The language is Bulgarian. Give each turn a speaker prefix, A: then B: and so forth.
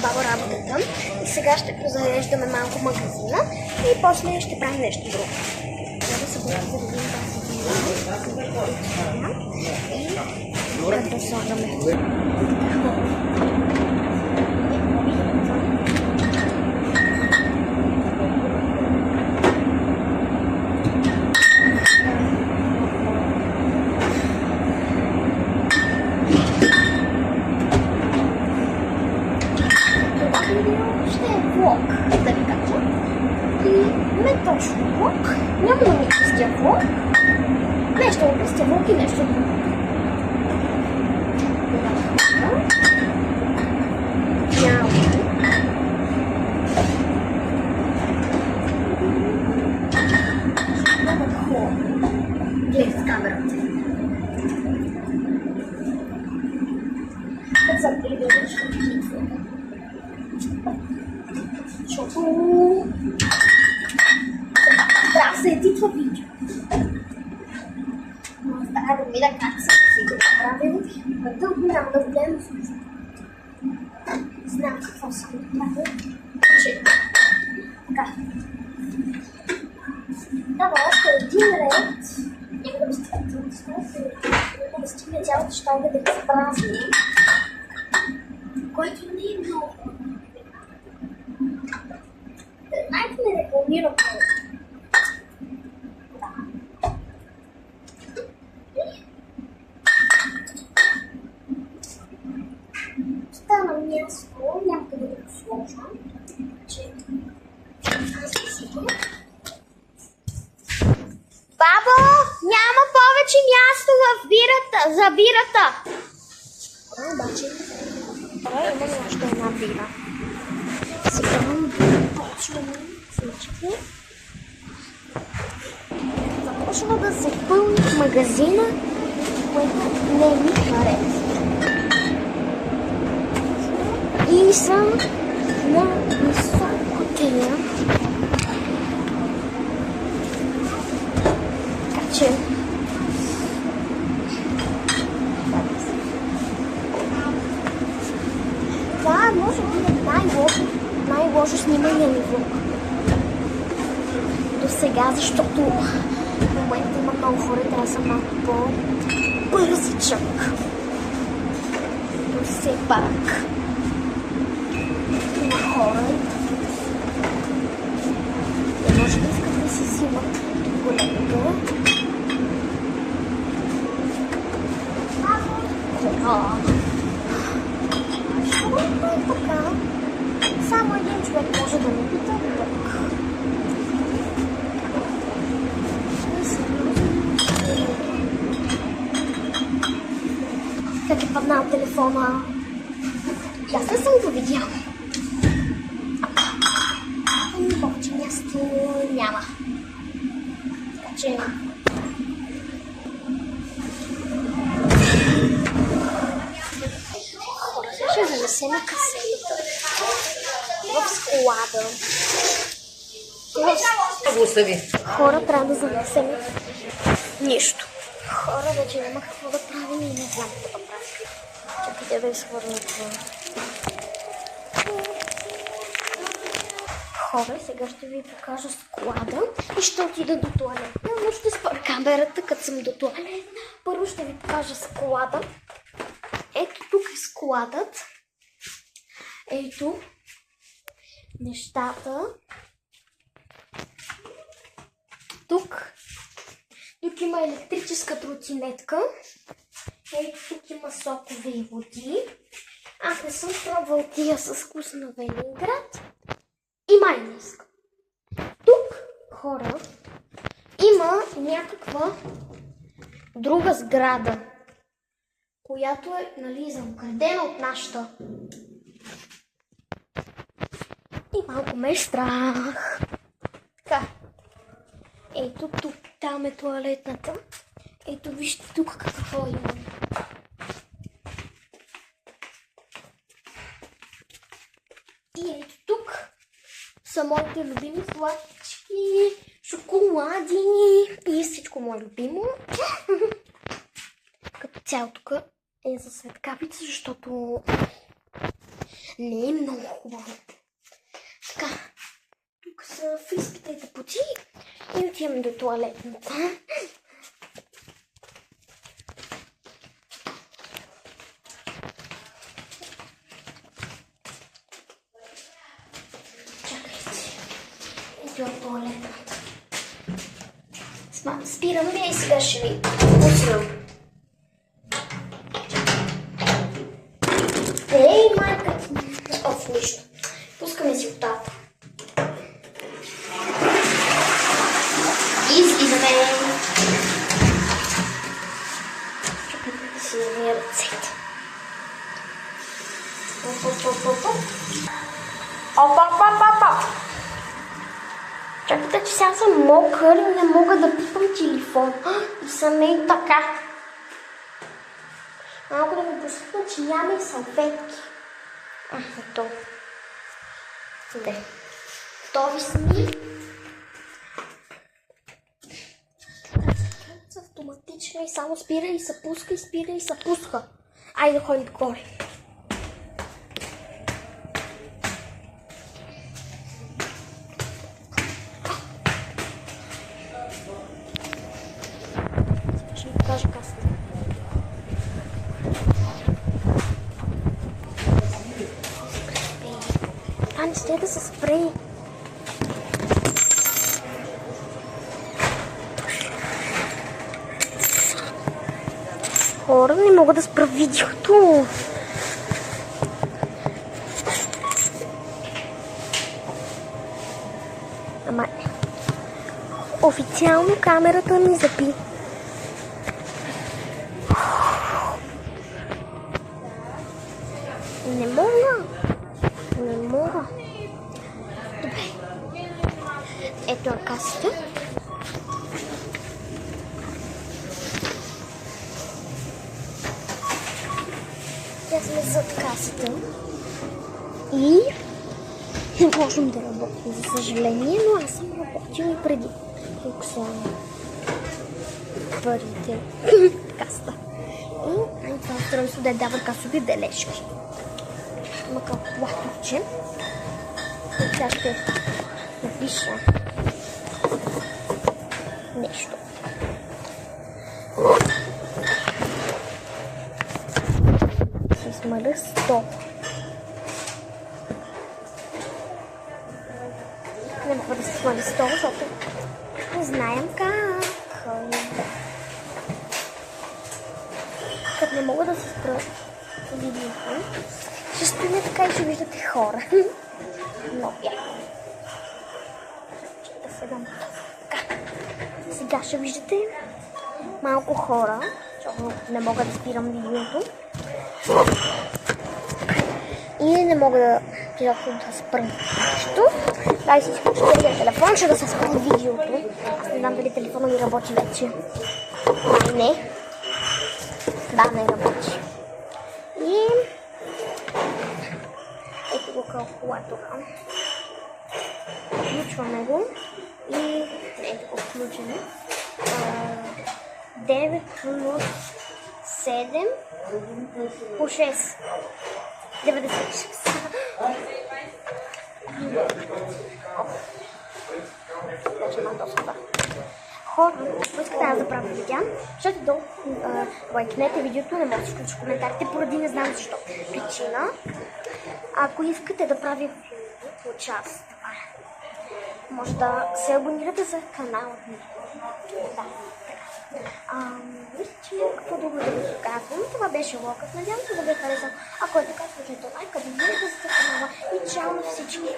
A: баба работата и сега ще позареждаме малко магазина и после ще правим нещо друго. Трябва да се заредим тази и да слагаме. Няма да ми пестя влог. Нещо ми пестя влог и нещо друго. Няма. Много хубаво. Гледай с камерата. Като съм прибираш от хитва. Защото... трябва да се едитва видео. Но трябва да видя как си го направил. Дълго няма да гледам слушам. Знам какво съм направил. Така. Дава още един ред. Няма да ми стигне цялото щалга да се празни. Който не е много. Знаете ли рекламирам много? Стана място, няма къде да го сложа. Бабо, няма повече място за бирата. Обаче, имам още една бира. Сега почваме всички. Започва да се пълни в магазина, което не ми харесва. И съм на високотия. Така че това може да бъде най-лошо снимане ми влог до сега, защото в момента има много хора, трябва да съм малко по-бързичък. Но все пак има хора, и може да искат да си взимат големите. Защо е така? Само един човек може да не пита тук. Как е паднал телефона? И аз не съм го видяла. Повече място няма. Така че... ще занесем касетата в склада. Хора, трябва да занесем нищо. Хора, вече няма какво да правим и не знам какво да правим. Чакайте да изхвърля това. Хора, сега ще ви покажа склада и ще отида до туалет. Но ще спра камерата, като съм до туалет. Първо ще ви покажа склада. Ето тук е складът. Ето нещата. Тук има електрическа тротинетка. Ето тук има сокове и води. Аз не съм пробвал тия с вкус на Велинград. И май не искам. Тук, хора, има някаква друга сграда, която е, нали, заукрадена от нашата. И малко ме е страх. Така. Ето тук, там е туалетната. Ето вижте тук какво има. И ето тук са моите любими сладички, шоколади и всичко мое любимо. Като цяло тук е за светкавица, защото Не е много хубаво. Така, тук са фриските тъпоти и отиваме до тоалетната. Ето тоалетната. Спираме и сега ще ви пуснем. Ей, майка! Оф, нищо. Пускаме си водата. Излизаме. Чакайте да си намия ръцете. Опа. Чакайте, че сега съм мокър и не мога да пипам телефон. И съм и така. Малко да ми посъпна, че няма и салфетки. Ето. Де. Готови сме. Автоматично и само спира и се пуска, и спира и се пуска. Айде да ходим горе. Ще ви покажа касата. Не сте да се спре. Хора, не мога да спра видеото. Ама официално камерата ми запи. Не мога. Добре. Ето е касата. Сега сме зад касата. И не можем да работим, за съжаление, но аз съм работила и преди. Тук са парите. Касата. И това устройство да дава касови бележки. Има калкулаторче. Сега ще напиша нещо. Ще смаля 100. Не мога да се смаля 100, защото не знаем как. Като не мога да се спра видеото, ще стоя така и ще виждате хора. Много яко. Сега ще виждате малко хора, защото не мога да спирам видеото. И не мога да спрем нещо. Дай си изключителния телефон, ще да се спре видеото. Аз не знам дали телефона ми работи вече. Не. Да, не работи. И ето го калкулатора. Включваме го и ето го включваме. 9 плюс 7 по 6. 96. Даже има доста. Хора, ако искате да правя видео, защото долу лайкнете видеото, не може да включи коментарите, поради не знам защо причина. Ако искате да правя по част, може да се абонирате за канала ми. Да, така. Мисля, че няма какво друго да ви казвам. Това беше влогът. Надявам се да ви е харесал. Ако е така, сложете лайк, абонирайте се за канала и чао на всички!